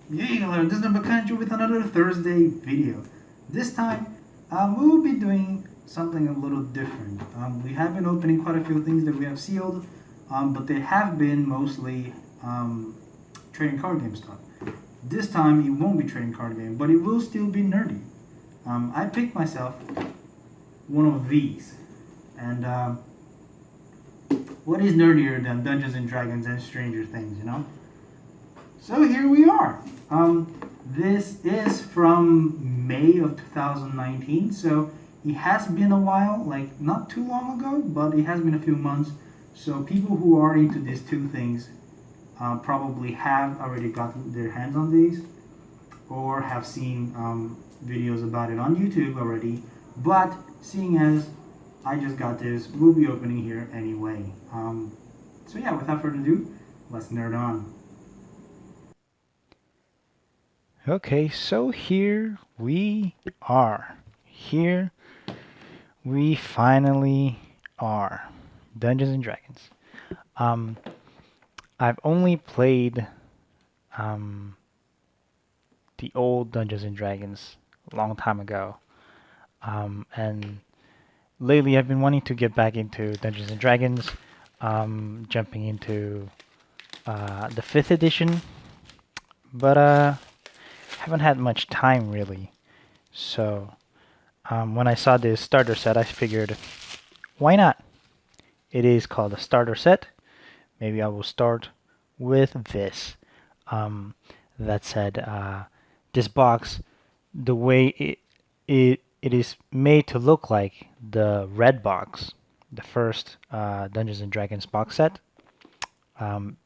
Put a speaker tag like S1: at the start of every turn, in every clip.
S1: Hey hello, this is Bakanju with another Thursday video. This time, we will be doing something a little different. We have been opening quite a few things that we have sealed, but they have been mostly trading card game stuff. This time, it won't be trading card game, but it will still be nerdy. I picked myself one of these, and what is nerdier than Dungeons and Dragons and Stranger Things, you know? So here we are. This is from May of 2019, so it has been a while, like not too long ago, but it has been a few months. So people who are into these two things probably have already gotten their hands on these or have seen videos about it on YouTube already. But seeing as I just got this, we'll be opening here anyway. So yeah, without further ado, let's nerd on.
S2: Okay, so here we are. Here we finally are. Dungeons and Dragons. Um, I've only played the old Dungeons and Dragons a long time ago. And lately I've been wanting to get back into Dungeons and Dragons, jumping into the 5th edition, but haven't had much time really. So when I saw this starter set, I figured, why not? It is called a starter set. Maybe I will start with this. Um, that said, this box, the way it is made to look like the red box, the first Dungeons and Dragons box set. Um,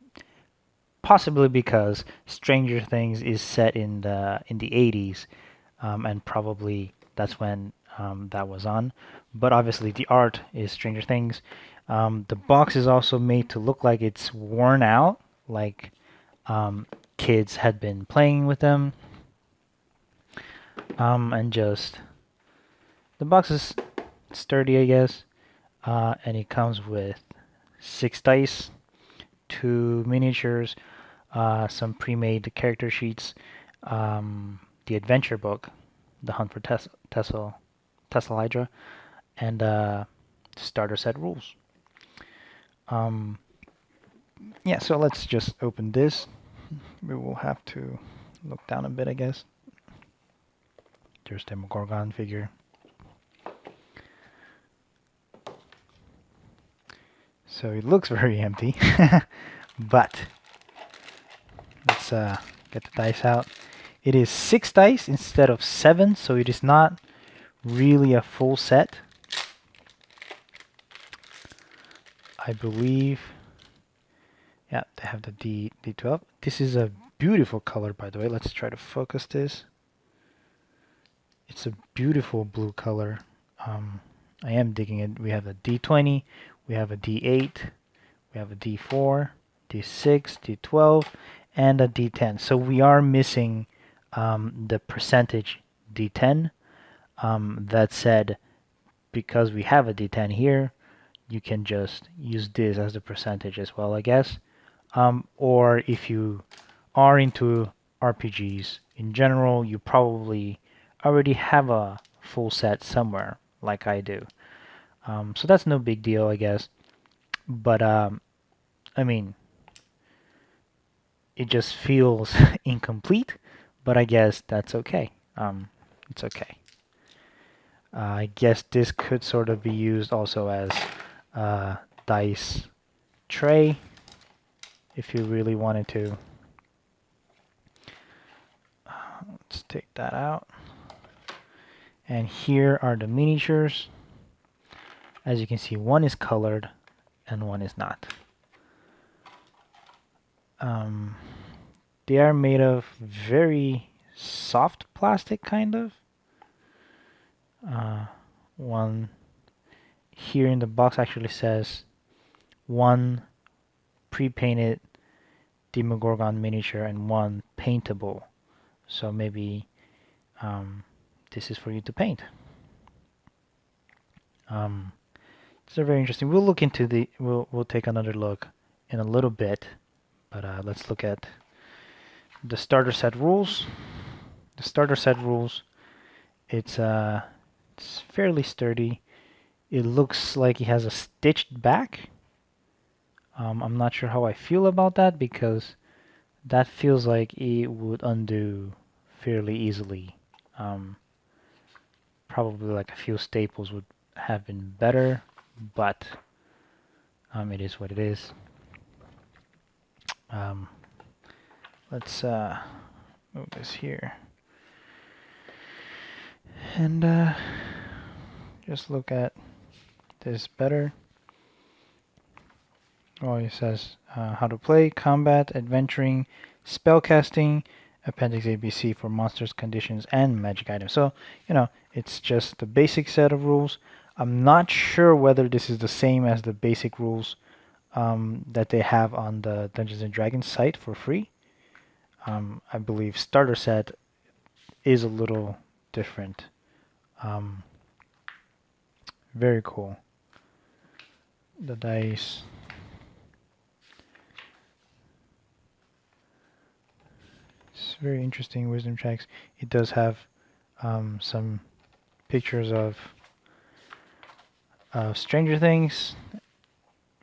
S2: Possibly because Stranger Things is set in the 80s, and probably that's when that was on. But obviously the art is Stranger Things. The box is also made to look like it's worn out, like kids had been playing with them, and just the box is sturdy, I guess, and it comes with 6 dice, 2 miniatures, some pre-made character sheets, the adventure book, The Hunt for Tassajara, and starter set rules. Um, yeah, so let's just open this. We will have to look down a bit, I guess. There's the Gorgon figure. So it looks very empty, but let's get the dice out. It is 6 dice instead of 7, so it is not really a full set. I believe, yeah, they have the D12. This is a beautiful color, by the way. Let's try to focus this. It's a beautiful blue color. I am digging it. We have a D20, we have a D8, we have a D4, D6, D12, and a D10. So we are missing the percentage D10. That said, because we have a D10 here, you can just use this as the percentage as well, I guess. Or if you are into RPGs in general, you probably already have a full set somewhere, like I do. So that's no big deal, I guess. But I mean, it just feels incomplete, but I guess that's okay. It's okay. I guess this could sort of be used also as a dice tray if you really wanted to. Let's take that out. And here are the miniatures. As you can see, one is colored and one is not. They are made of very soft plastic, kind of. One here in the box actually says one pre-painted Demogorgon miniature and one paintable. So maybe this is for you to paint. It's very interesting. We'll look into we'll take another look in a little bit, but let's look at the starter set rules. The starter set rules. It's fairly sturdy. It looks like he has a stitched back. I'm not sure how I feel about that because that feels like it would undo fairly easily. Probably like a few staples would have been better, but it is what it is. Let's move this here and just look at this better. Oh, it says how to play, combat, adventuring, spellcasting, Appendix ABC for monsters, conditions, and magic items. So, it's just the basic set of rules. I'm not sure whether this is the same as the basic rules that they have on the Dungeons and Dragons site for free. I believe starter set is a little different. Very cool. The dice. It's very interesting wisdom checks. It does have some pictures of Stranger Things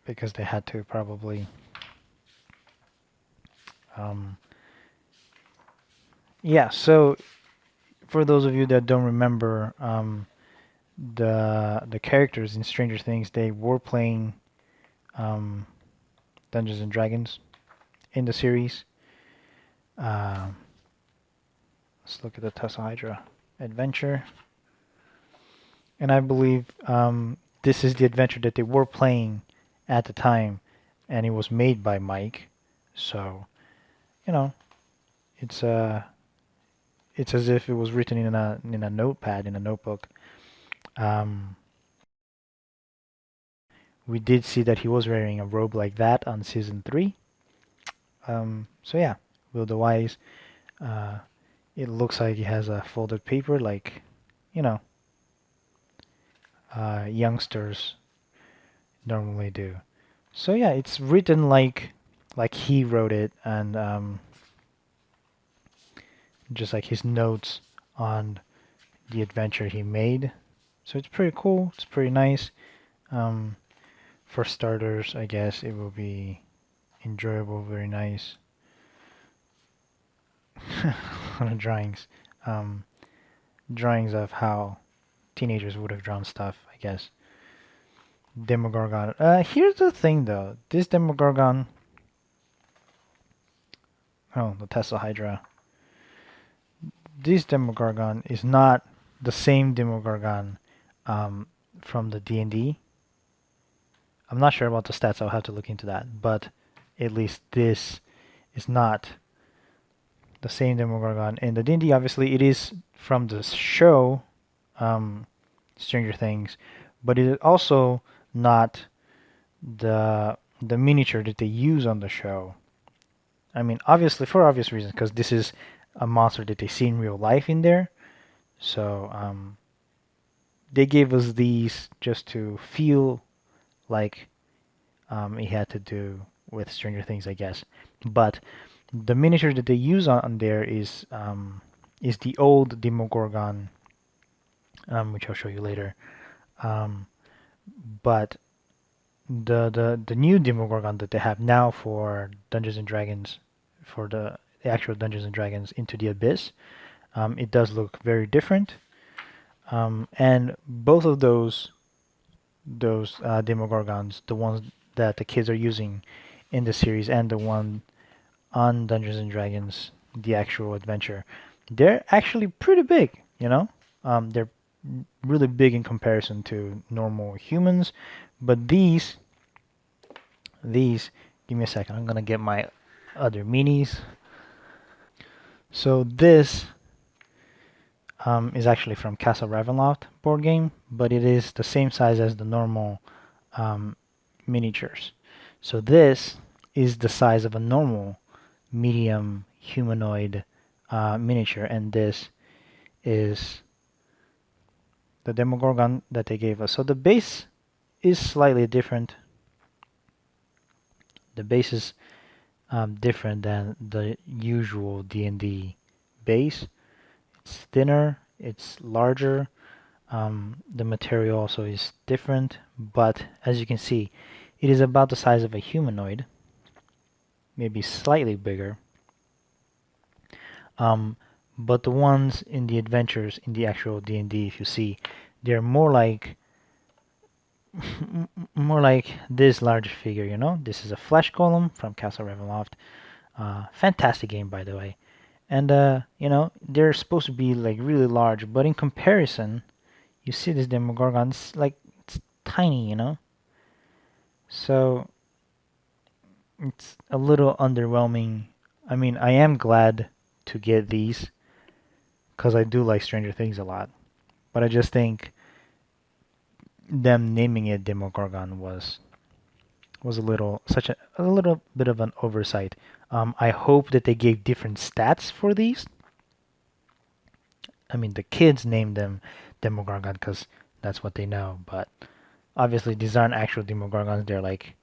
S2: because they had to probably. Yeah, so for those of you that don't remember, the characters in Stranger Things, they were playing Dungeons and Dragons in the series. Let's look at the Tassajara adventure. And I believe this is the adventure that they were playing at the time, and it was made by Mike. So, it's as if it was written in a notepad, in a notebook. We did see that he was wearing a robe like that on season 3. So yeah, Will the Wise. It looks like he has a folded paper, like, youngsters normally do. So yeah, it's written like he wrote it, and just like his notes on the adventure he made. So it's pretty cool. It's pretty nice. For starters, I guess it will be enjoyable, very nice. On the drawings, drawings of how teenagers would have drawn stuff, I guess. Demogorgon. Here's the thing, though. This Demogorgon. Oh, the Tassajara. This Demogorgon is not the same Demogorgon from the D&D. I'm not sure about the stats. I'll have to look into that. But at least this is not the same Demogorgon. In the D&D, obviously, it is from the show Stranger Things, but it is also not the miniature that they use on the show. I mean, obviously, for obvious reasons, because this is a monster that they see in real life in there. So they gave us these just to feel like it had to do with Stranger Things, I guess. But the miniature that they use on there is the old Demogorgon, which I'll show you later. But the new Demogorgon that they have now for Dungeons and Dragons, for the actual Dungeons and Dragons Into the Abyss, it does look very different. And both of those Demogorgons, the ones that the kids are using in the series and the one on Dungeons and Dragons, the actual adventure, they're actually pretty big, they're really big in comparison to normal humans. But these, give me a second, I'm gonna get my other minis. So this is actually from Castle Ravenloft board game, but it is the same size as the normal miniatures. So this is the size of a normal medium humanoid miniature, and this is the Demogorgon that they gave us. So the base is slightly different. The base is different than the usual D&D base. It's thinner, it's larger, the material also is different, but as you can see, it is about the size of a humanoid, maybe slightly bigger. But the ones in the adventures in the actual D&D, if you see, they're more like this large figure, you know? This is a flesh golem from Castle Ravenloft. Fantastic game, by the way. And, you know, they're supposed to be, like, really large, but in comparison, you see this Demogorgon, it's tiny, you know? So, it's a little underwhelming. I mean, I am glad to get these, because I do like Stranger Things a lot. But I just think them naming it Demogorgon was a little bit of an oversight. I hope that they gave different stats for these. I mean, the kids named them Demogorgon because that's what they know, but obviously these aren't actual Demogorgons. They're like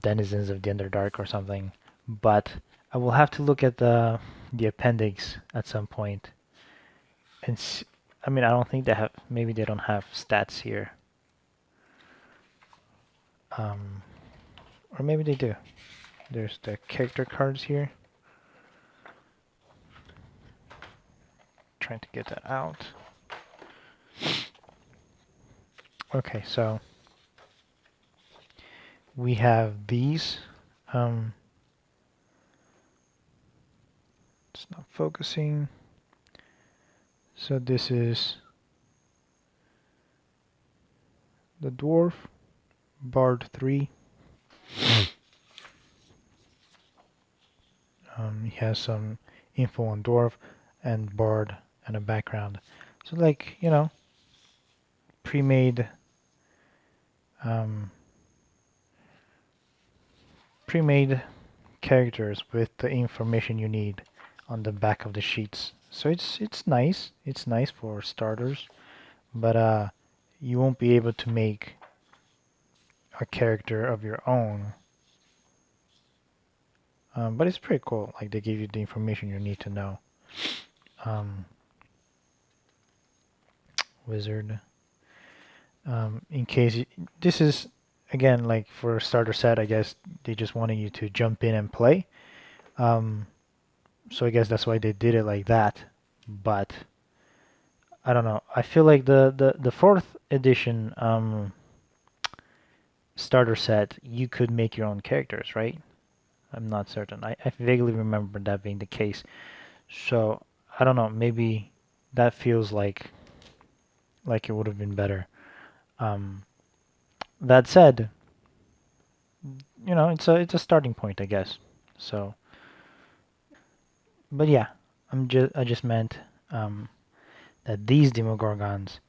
S2: denizens of the Underdark or something. But I will have to look at the appendix at some point. And I mean, I don't think they have. Maybe they don't have stats here. Or maybe they do. There's the character cards here. Trying to get that out. Okay, so we have these. It's not focusing. So this is the dwarf, Bard 3. He has some info on dwarf and Bard and a background. So like, you know, pre-made characters with the information you need on the back of the sheets. So it's nice. It's nice for starters, but you won't be able to make a character of your own. But it's pretty cool. Like they give you the information you need to know. Wizard. In case this is again like for a starter set, I guess they just wanted you to jump in and play. So I guess that's why they did it like that. But I don't know. I feel like the fourth edition starter set, you could make your own characters, right? I'm not certain. I vaguely remember that being the case. So I don't know. Maybe that feels like it would have been better. That said, you know, it's a starting point, I guess. So, but yeah, I just meant that these Demogorgons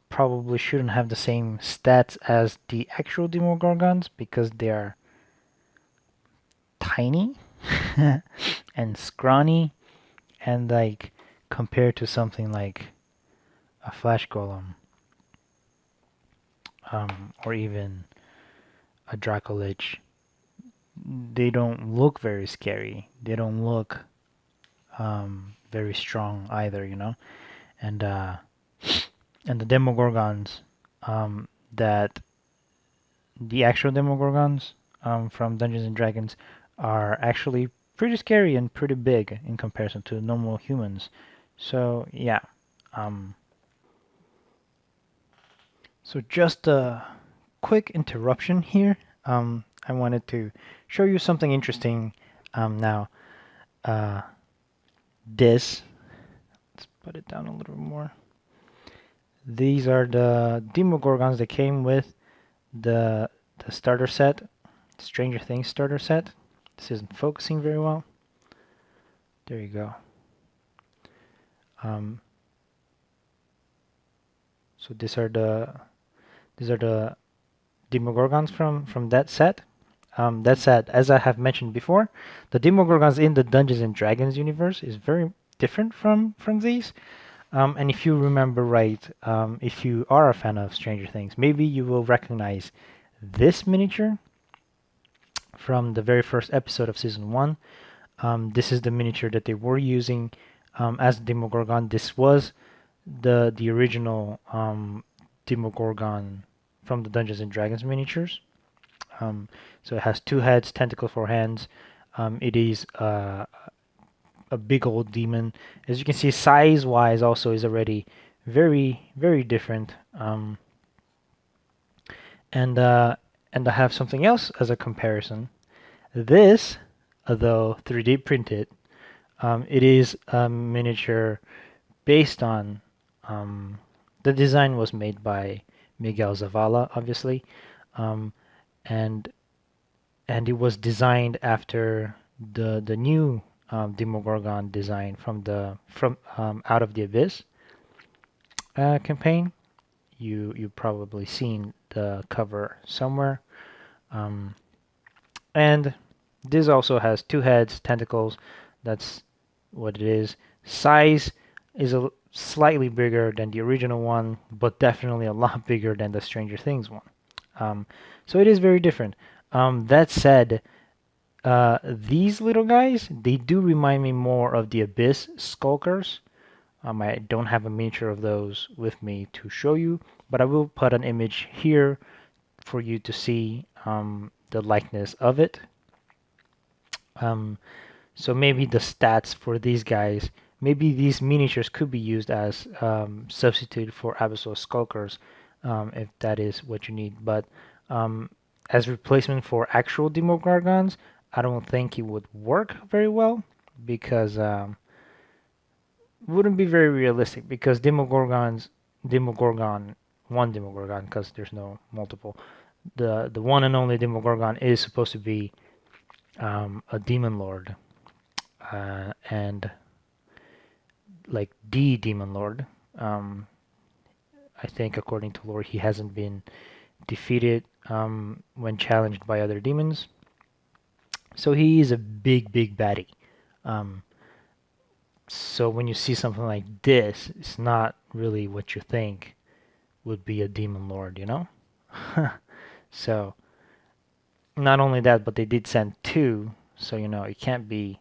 S2: probably shouldn't have the same stats as the actual Demogorgons because they are tiny and scrawny, and like compared to something like a Flash Golem or even a Dracolich, they don't look very scary. They don't look very strong either, you know. And the Demogorgons that the actual Demogorgons from Dungeons and Dragons are actually pretty scary and pretty big in comparison to normal humans. So yeah. So just a quick interruption here. I wanted to show you something interesting now. Let's put it down a little more. These are the Demogorgons that came with the starter set, Stranger Things starter set. This isn't focusing very well. There you go. So these are the Demogorgons from that set. That said, as I have mentioned before, the Demogorgons in the Dungeons and Dragons universe is very different from these. And if you remember right, if you are a fan of Stranger Things, maybe you will recognize this miniature from the very first episode of season 1. This is the miniature that they were using as Demogorgon. This was the original Demogorgon from the Dungeons and Dragons miniatures. So it has 2 heads, tentacles for hands. It is a big old demon. As you can see, size-wise also is already very, very different. And I have something else as a comparison. This, though 3D printed, it is a miniature based on the design was made by Miguel Zavala, obviously, and it was designed after the new Demogorgon design from Out of the Abyss campaign. You probably seen the cover somewhere, and this also has 2 heads, tentacles. That's what it is. Size is slightly bigger than the original one, but definitely a lot bigger than the Stranger Things one. So it is very different. That said, these little guys, they do remind me more of the Abyss Skulkers. I don't have a miniature of those with me to show you, but I will put an image here for you to see the likeness of it. So maybe the stats for these guys, maybe these miniatures could be used as substitute for Abyssal Skulkers, if that is what you need. But as replacement for actual Demogorgons, I don't think it would work very well, because wouldn't be very realistic, because one Demogorgon, because there's no multiple, the one and only Demogorgon is supposed to be a demon lord, and like the demon lord. I think according to lore he hasn't been defeated when challenged by other demons, so he is a big baddie. So when you see something like this, it's not really what you think would be a demon lord, you know? So not only that, but they did send 2, so you know it can't be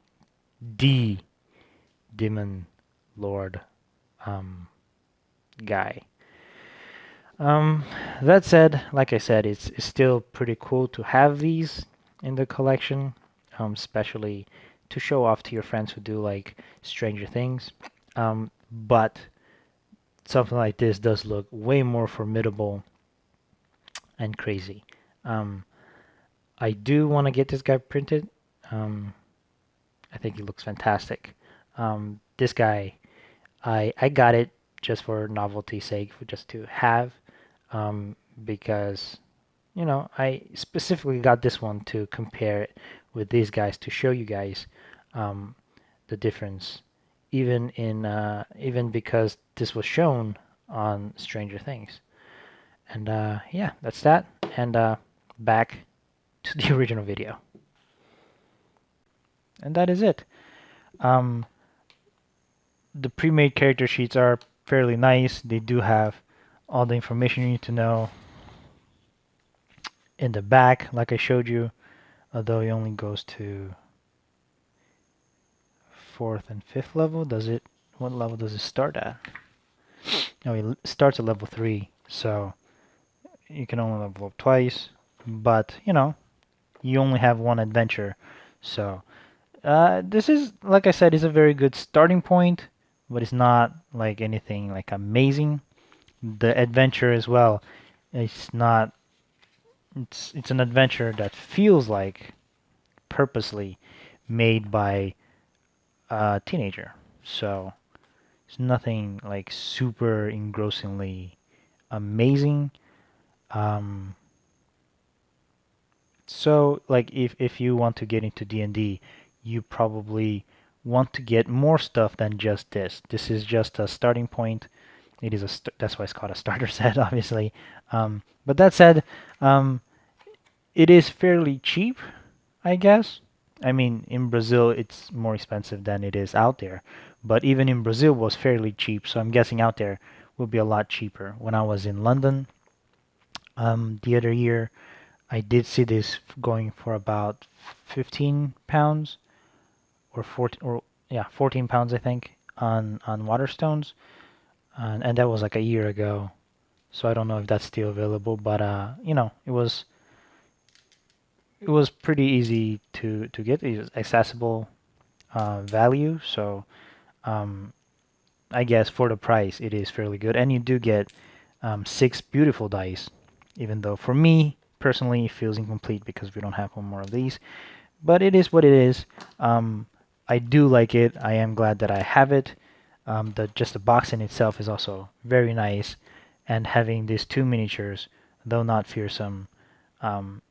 S2: the demon lord guy. That said, like I said, it's still pretty cool to have these in the collection, especially to show off to your friends who do like Stranger Things. But something like this does look way more formidable and crazy. I do want to get this guy printed. I think he looks fantastic. This guy, I got it just for novelty's sake, just to have, because you know, I specifically got this one to compare it with these guys to show you guys the difference, even because this was shown on Stranger Things. And yeah, that's that. And back to the original video. And that is it. The pre-made character sheets are fairly nice. They do have all the information you need to know in the back, like I showed you, although it only goes to 4th and 5th level. What level does it start at? No, it starts at level 3, so you can only level up twice, but you know, you only have one adventure. So this is, like I said, is a very good starting point, but it's not like anything like amazing. The adventure as well, it's not, it's an adventure that feels like purposely made by a teenager. So it's nothing like super engrossingly amazing. So like if you want to get into D&D, you probably want to get more stuff than just this. This is just a starting point. It is that's why it's called a starter set, obviously. But that said, it is fairly cheap, I guess. I mean, in Brazil, it's more expensive than it is out there. But even in Brazil was fairly cheap, so I'm guessing out there will be a lot cheaper. When I was in London the other year, I did see this going for about 15 pounds or 14 or yeah, 14 pounds I think on Waterstones, and that was like a year ago. So I don't know if that's still available, but you know, it was pretty easy to get. It was accessible value, so um, I guess for the price it is fairly good, and you do get 6 beautiful dice, even though for me personally it feels incomplete because we don't have one more of these. But it is what it is. I do like it. I am glad that I have it. Just the box in itself is also very nice, and having these 2 miniatures, though not fearsome, um,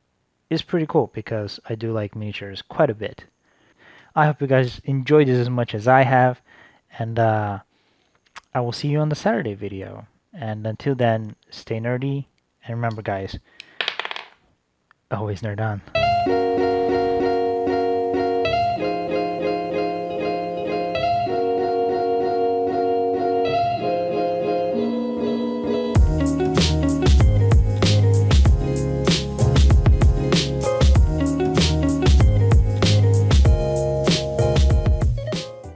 S2: is pretty cool because I do like miniatures quite a bit. I hope you guys enjoyed this as much as I have, and I will see you on the Saturday video. And until then, stay nerdy, and remember, guys, always nerd on.